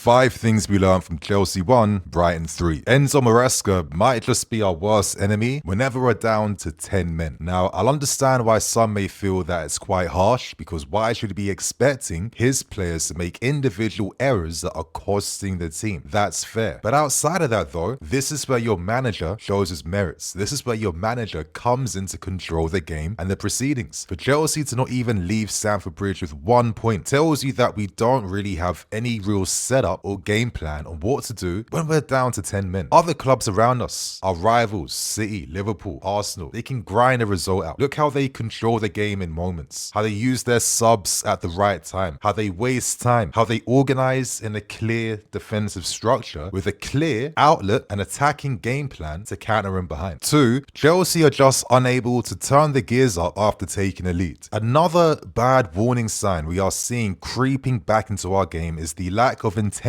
5 things we learned from Chelsea 1, Brighton 3. Enzo might just be our worst enemy whenever we're down to 10 men. Now, I'll understand why some may feel that it's quite harsh, because why should he be expecting his players to make individual errors that are costing the team? That's fair. But outside of that though, this is where your manager shows his merits. This is where your manager comes in to control the game and the proceedings. For Chelsea to not even leave Stamford Bridge with 1 point tells you that we don't really have any real setup or game plan on what to do when we're down to 10 men. Other clubs around us, our rivals, City, Liverpool, Arsenal, they can grind a result out. Look how they control the game in moments, how they use their subs at the right time, how they waste time, how they organize in a clear defensive structure with a clear outlet and attacking game plan to counter in behind. 2, Chelsea are just unable to turn the gears up after taking a lead. Another bad warning sign we are seeing creeping back into our game is the lack of intensity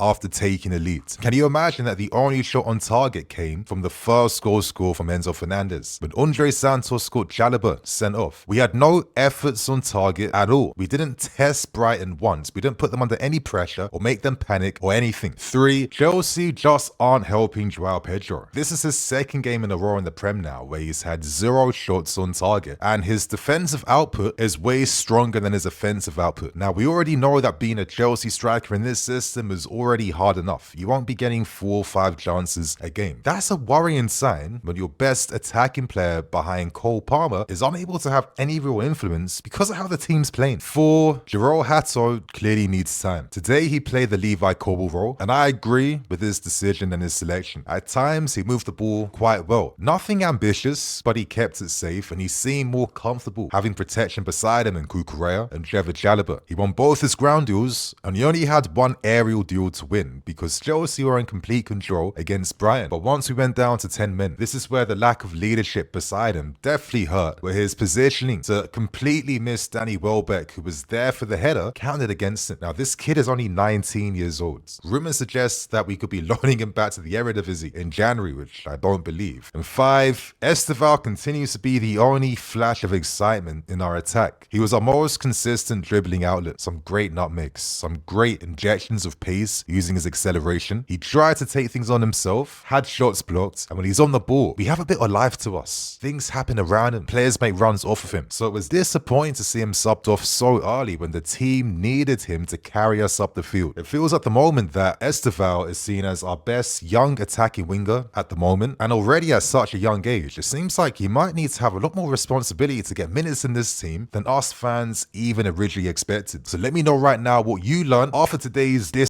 after taking a lead. Can you imagine that the only shot on target came from the first goal score from Enzo Fernandez? When Andre Santos got Chalobah sent off, we had no efforts on target at all. We didn't test Brighton once. We didn't put them under any pressure or make them panic or anything. 3, Chelsea just aren't helping Joao Pedro. This is his 2nd game in a row in the Prem now where he's had 0 shots on target, and his defensive output is way stronger than his offensive output. Now, we already know that being a Chelsea striker in this system is already hard enough. You won't be getting 4 or 5 chances a game. That's a worrying sign when your best attacking player behind Cole Palmer is unable to have any real influence because of how the team's playing. 4, Jiro Hato clearly needs time. Today he played the Levi Colwill role, and I agree with his decision and his selection. At times he moved the ball quite well. Nothing ambitious, but he kept it safe, and he seemed more comfortable having protection beside him in Cuyper and Chalobah. He won both his ground duels, and he only had 1 aerial duel to win because Chelsea were in complete control against Brighton. But once we went down to 10 men, this is where the lack of leadership beside him definitely hurt, where his positioning to completely miss Danny Welbeck, who was there for the header, counted against it. Now, this kid is only 19 years old. Rumors suggest that we could be loaning him back to the Eredivisie in January, which I don't believe. And 5, Esteval continues to be the only flash of excitement in our attack. He was our most consistent dribbling outlet, some great nutmegs, some great injections of pace using his acceleration. He tried to take things on himself, had shots blocked, and when he's on the ball, we have a bit of life to us. Things happen around him, players make runs off of him. So it was disappointing to see him subbed off so early when the team needed him to carry us up the field. It feels at the moment that Esteval is seen as our best young attacking winger at the moment, and already at such a young age, it seems like he might need to have a lot more responsibility to get minutes in this team than us fans even originally expected. So let me know right now what you learned after today's